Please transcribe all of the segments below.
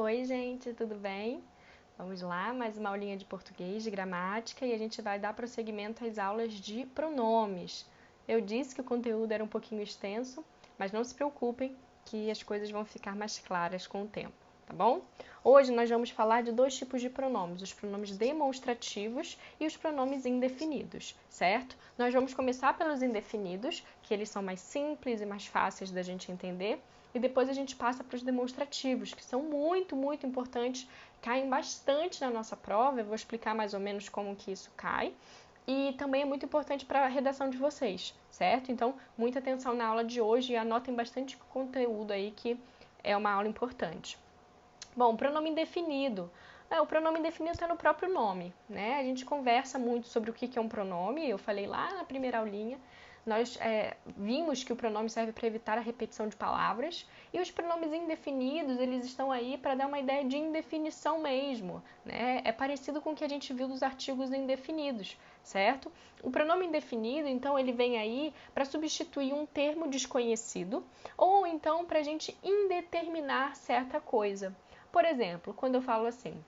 Oi, gente, tudo bem? Vamos lá, mais uma aulinha de português, de gramática, e a gente vai dar prosseguimento às aulas de pronomes. Eu disse que o conteúdo era um pouquinho extenso, mas não se preocupem que as coisas vão ficar mais claras com o tempo, tá bom? Hoje nós vamos falar de dois tipos de pronomes, os pronomes demonstrativos e os pronomes indefinidos, certo? Nós vamos começar pelos indefinidos, que eles são mais simples e mais fáceis da gente entender, e depois a gente passa para os demonstrativos, que são muito importantes, caem bastante na nossa prova. Eu vou explicar mais ou menos como que isso cai. E também é muito importante para a redação de vocês, certo? Então, muita atenção na aula de hoje e anotem bastante conteúdo aí, que é uma aula importante. Bom, pronome indefinido. O pronome indefinido está no próprio nome, né? A gente conversa muito sobre o que é um pronome, eu falei lá na primeira aulinha. Nós vimos que o pronome serve para evitar a repetição de palavras, e os pronomes indefinidos, eles estão aí para dar uma ideia de indefinição mesmo, né? É parecido com o que a gente viu dos artigos indefinidos, certo? O pronome indefinido, então, ele vem aí para substituir um termo desconhecido, ou então para a gente indeterminar certa coisa. Por exemplo, quando eu falo assim,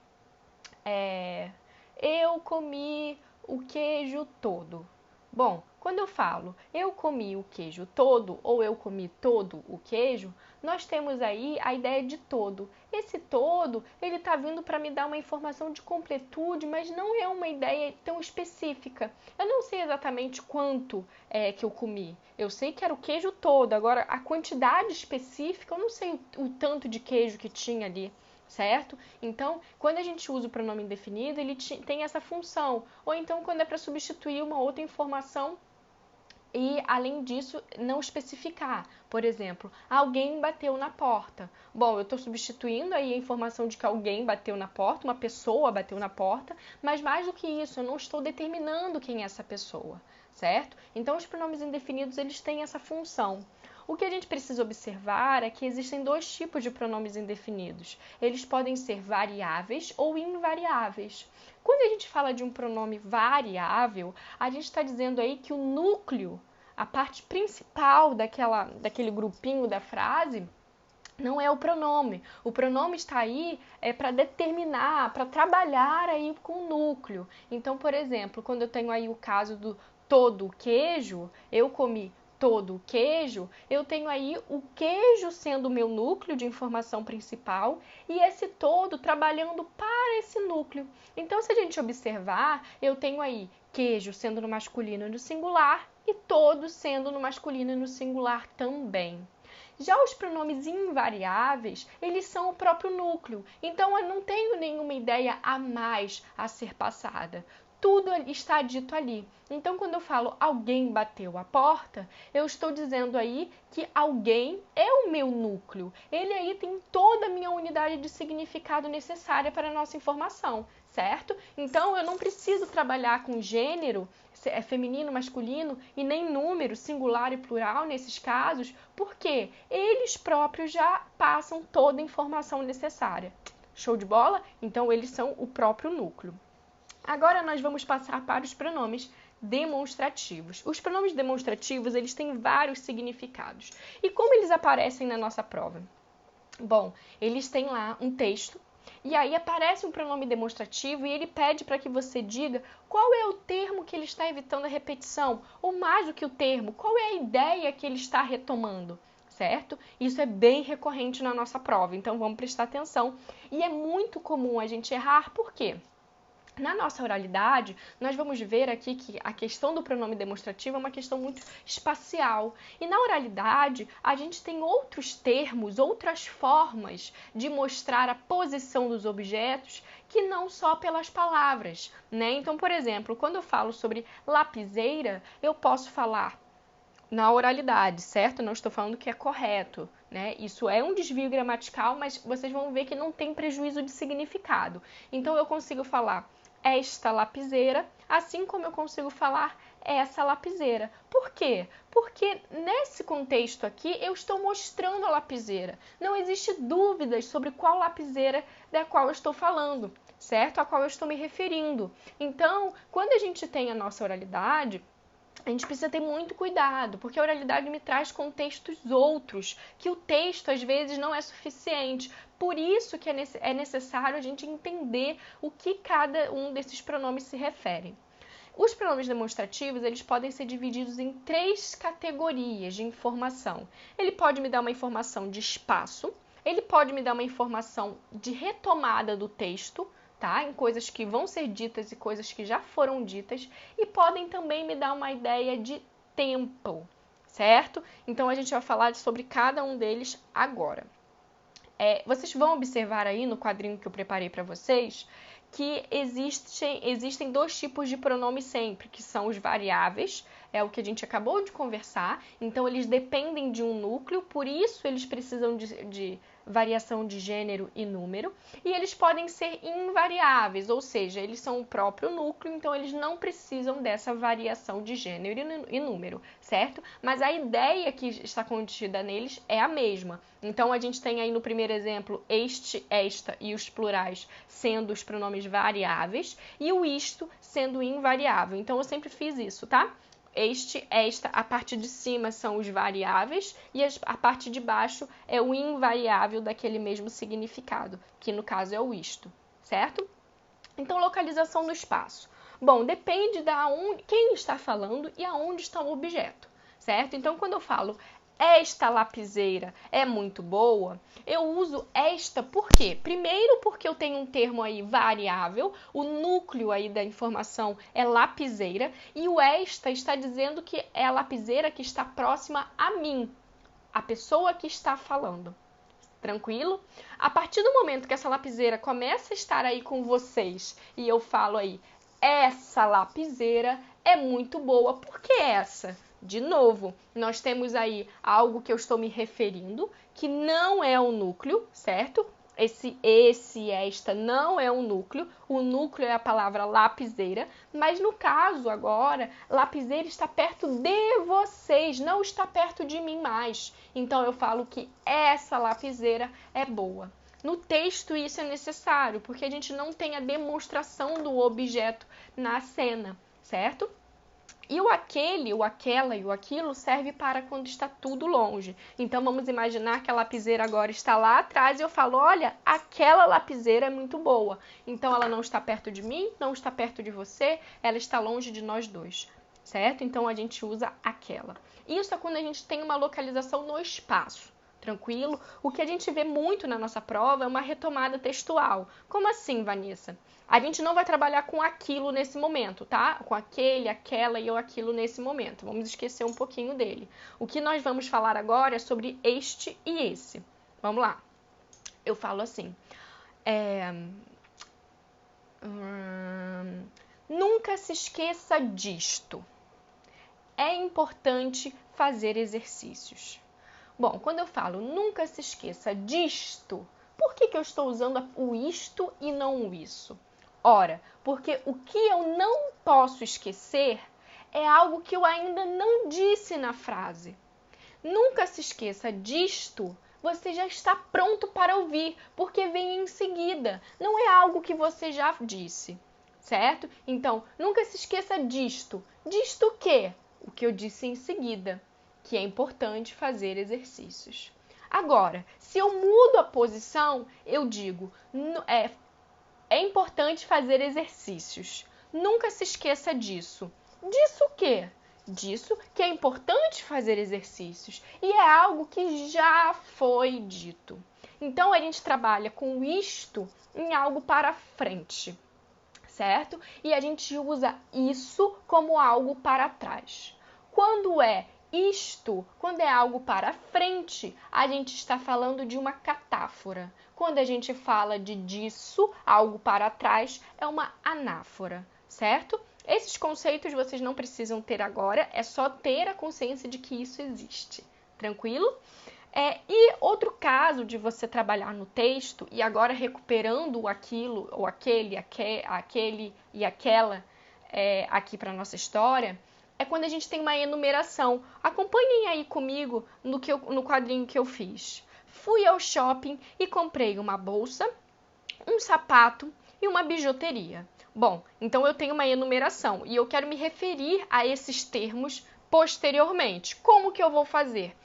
eu comi o queijo todo. Bom, quando eu falo eu comi o queijo todo ou eu comi todo o queijo, nós temos aí a ideia de todo. Esse todo, ele está vindo para me dar uma informação de completude, mas não é uma ideia tão específica. Eu não sei exatamente quanto é que eu comi. Eu sei que era o queijo todo, agora a quantidade específica, eu não sei o tanto de queijo que tinha ali, certo? Então, quando a gente usa o pronome indefinido, ele tem essa função. Ou então, quando é para substituir uma outra informação e, além disso, não especificar. Por exemplo, alguém bateu na porta. Bom, eu estou substituindo aí a informação de que alguém bateu na porta, uma pessoa bateu na porta, mas mais do que isso, eu não estou determinando quem é essa pessoa, certo? Então, os pronomes indefinidos, eles têm essa função. O que a gente precisa observar é que existem dois tipos de pronomes indefinidos. Eles podem ser variáveis ou invariáveis. Quando a gente fala de um pronome variável, a gente está dizendo aí que o núcleo, a parte principal daquele grupinho da frase, não é o pronome. O pronome está aí para determinar, para trabalhar aí com o núcleo. Então, por exemplo, quando eu tenho aí o caso do todo o queijo, eu comi todo o queijo, eu tenho aí o queijo sendo o meu núcleo de informação principal e esse todo trabalhando para esse núcleo. Então, se a gente observar, eu tenho aí queijo sendo no masculino e no singular e todo sendo no masculino e no singular também. Já os pronomes invariáveis, eles são o próprio núcleo, então eu não tenho nenhuma ideia a mais a ser passada. Tudo está dito ali. Então, quando eu falo alguém bateu a porta, eu estou dizendo aí que alguém é o meu núcleo. Ele aí tem toda a minha unidade de significado necessária para a nossa informação, certo? Então, eu não preciso trabalhar com gênero, feminino, masculino, e nem número, singular e plural nesses casos, porque eles próprios já passam toda a informação necessária. Show de bola? Então, eles são o próprio núcleo. Agora nós vamos passar para os pronomes demonstrativos. Os pronomes demonstrativos, eles têm vários significados. E como eles aparecem na nossa prova? Bom, eles têm lá um texto e aí aparece um pronome demonstrativo e ele pede para que você diga qual é o termo que ele está evitando a repetição, ou mais do que o termo, qual é a ideia que ele está retomando, certo? Isso é bem recorrente na nossa prova, então vamos prestar atenção. E é muito comum a gente errar, por quê? Na nossa oralidade, nós vamos ver aqui que a questão do pronome demonstrativo é uma questão muito espacial. E na oralidade, a gente tem outros termos, outras formas de mostrar a posição dos objetos que não só pelas palavras, né? Então, por exemplo, quando eu falo sobre lapiseira, eu posso falar na oralidade, certo? Não estou falando que é correto, né? Isso é um desvio gramatical, mas vocês vão ver que não tem prejuízo de significado. Então, eu consigo falar esta lapiseira, assim como eu consigo falar essa lapiseira. Por quê? Porque nesse contexto aqui eu estou mostrando a lapiseira. Não existe dúvidas sobre qual lapiseira da qual eu estou falando, certo? A qual eu estou me referindo. Então, quando a gente tem a nossa oralidade, a gente precisa ter muito cuidado, porque a oralidade me traz contextos outros, que o texto às vezes não é suficiente. Por isso que é necessário a gente entender o que cada um desses pronomes se refere. Os pronomes demonstrativos, eles podem ser divididos em 3 categorias de informação. Ele pode me dar uma informação de espaço, ele pode me dar uma informação de retomada do texto, tá? Em coisas que vão ser ditas e coisas que já foram ditas, e podem também me dar uma ideia de tempo, certo? Então a gente vai falar sobre cada um deles agora. Vocês vão observar aí no quadrinho que eu preparei para vocês que existem 2 tipos de pronome sempre, que são os variáveis, é o que a gente acabou de conversar, então eles dependem de um núcleo, por isso eles precisam de variação de gênero e número, e eles podem ser invariáveis, ou seja, eles são o próprio núcleo, então eles não precisam dessa variação de gênero e número, certo? Mas a ideia que está contida neles é a mesma. Então a gente tem aí no primeiro exemplo este, esta e os plurais sendo os pronomes variáveis e o isto sendo invariável. Então eu sempre fiz isso, tá? Este, esta, a parte de cima são os variáveis e a parte de baixo é o invariável daquele mesmo significado, que no caso é o isto, certo? Então, localização no espaço. Bom, depende de quem está falando e aonde está o objeto, certo? Então, quando eu falo esta lapiseira é muito boa, eu uso esta por quê? Primeiro porque eu tenho um termo aí variável, o núcleo aí da informação é lapiseira, e o esta está dizendo que é a lapiseira que está próxima a mim, a pessoa que está falando. Tranquilo? A partir do momento que essa lapiseira começa a estar aí com vocês e eu falo aí, essa lapiseira é muito boa, por que essa? De novo, nós temos aí algo que eu estou me referindo, que não é o núcleo, certo? Esta não é o núcleo é a palavra lapiseira, mas no caso agora, lapiseira está perto de vocês, não está perto de mim mais. Então eu falo que essa lapiseira é boa. No texto isso é necessário, porque a gente não tem a demonstração do objeto na cena, certo? E o aquele, o aquela e o aquilo serve para quando está tudo longe. Então vamos imaginar que a lapiseira agora está lá atrás e eu falo, olha, aquela lapiseira é muito boa. Então ela não está perto de mim, não está perto de você, ela está longe de nós dois, certo? Então a gente usa aquela. Isso é quando a gente tem uma localização no espaço. Tranquilo? O que a gente vê muito na nossa prova é uma retomada textual. Como assim, Vanessa? A gente não vai trabalhar com aquilo nesse momento, tá? Com aquele, aquela e o aquilo nesse momento. Vamos esquecer um pouquinho dele. O que nós vamos falar agora é sobre este e esse. Vamos lá. Eu falo assim. Nunca se esqueça disto. É importante fazer exercícios. Bom, quando eu falo nunca se esqueça disto, por que eu estou usando o isto e não o isso? Ora, porque o que eu não posso esquecer é algo que eu ainda não disse na frase. Nunca se esqueça disto, você já está pronto para ouvir, porque vem em seguida. Não é algo que você já disse, certo? Então, nunca se esqueça disto. Disto o quê? O que eu disse em seguida, que é importante fazer exercícios. Agora, se eu mudo a posição, eu digo, é importante fazer exercícios. Nunca se esqueça disso. Disso o quê? Disso que é importante fazer exercícios. E é algo que já foi dito. Então, a gente trabalha com isto em algo para frente, certo? E a gente usa isso como algo para trás. Quando é isto, quando é algo para frente, a gente está falando de uma catáfora. Quando a gente fala de disso, algo para trás, é uma anáfora, certo? Esses conceitos vocês não precisam ter agora, é só ter a consciência de que isso existe. Tranquilo? E outro caso de você trabalhar no texto, e agora recuperando aquilo, ou aquele e aquela aqui para a nossa história, é quando a gente tem uma enumeração. Acompanhem aí comigo no quadrinho que eu fiz. Fui ao shopping e comprei uma bolsa, um sapato e uma bijuteria. Bom, então eu tenho uma enumeração e eu quero me referir a esses termos posteriormente. Como que eu vou fazer?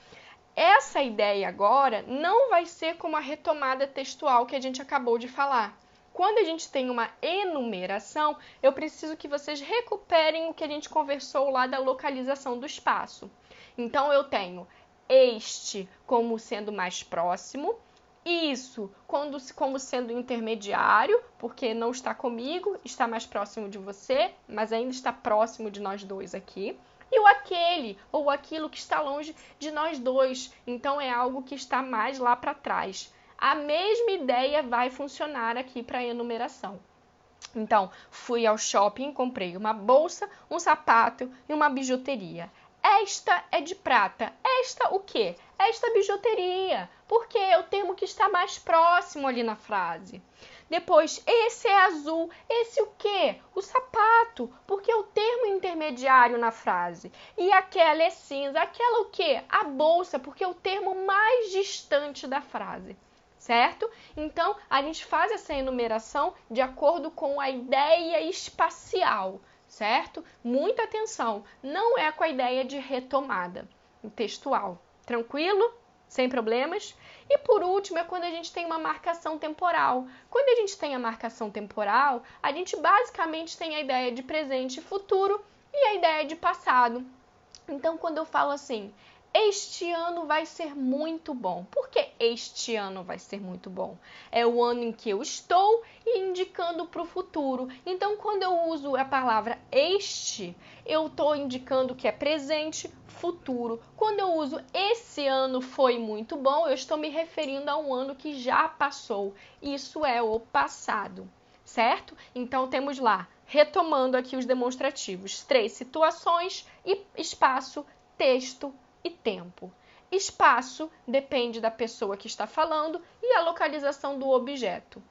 Essa ideia agora não vai ser como a retomada textual que a gente acabou de falar. Quando a gente tem uma enumeração, eu preciso que vocês recuperem o que a gente conversou lá da localização do espaço. Então, eu tenho este como sendo mais próximo, isso como sendo intermediário, porque não está comigo, está mais próximo de você, mas ainda está próximo de nós dois aqui. E o aquele ou aquilo que está longe de nós dois, então é algo que está mais lá para trás. A mesma ideia vai funcionar aqui para a enumeração. Então, fui ao shopping, comprei uma bolsa, um sapato e uma bijuteria. Esta é de prata. Esta o quê? Esta bijuteria, porque é o termo que está mais próximo ali na frase. Depois, esse é azul. Esse o quê? O sapato, porque é o termo intermediário na frase. E aquela é cinza. Aquela o quê? A bolsa, porque é o termo mais distante da frase. Certo? Então, a gente faz essa enumeração de acordo com a ideia espacial, certo? Muita atenção, não é com a ideia de retomada textual. Tranquilo? Sem problemas? E por último, é quando a gente tem uma marcação temporal. Quando a gente tem a marcação temporal, a gente basicamente tem a ideia de presente e futuro e a ideia de passado. Então, quando eu falo assim, este ano vai ser muito bom. Por que este ano vai ser muito bom? É o ano em que eu estou e indicando para o futuro. Então, quando eu uso a palavra este, eu estou indicando que é presente, futuro. Quando eu uso esse ano foi muito bom, eu estou me referindo a um ano que já passou. Isso é o passado, certo? Então, temos lá, retomando aqui os demonstrativos, 3 situações e espaço, texto e tempo. Espaço depende da pessoa que está falando e a localização do objeto.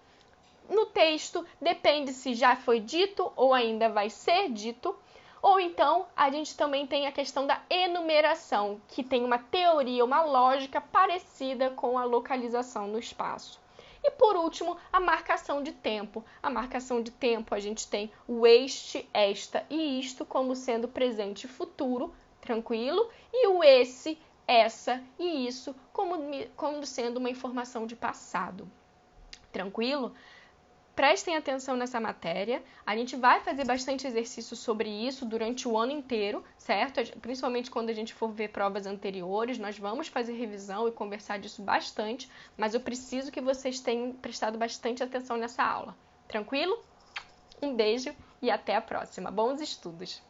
No texto, depende se já foi dito ou ainda vai ser dito. Ou então, a gente também tem a questão da enumeração, que tem uma teoria, uma lógica parecida com a localização no espaço. E por último, a marcação de tempo. A marcação de tempo, a gente tem o este, esta e isto como sendo presente e futuro, tranquilo? E o esse, essa e isso como sendo uma informação de passado. Tranquilo? Prestem atenção nessa matéria. A gente vai fazer bastante exercício sobre isso durante o ano inteiro, certo? Principalmente quando a gente for ver provas anteriores, nós vamos fazer revisão e conversar disso bastante, mas eu preciso que vocês tenham prestado bastante atenção nessa aula. Tranquilo? Um beijo e até a próxima. Bons estudos!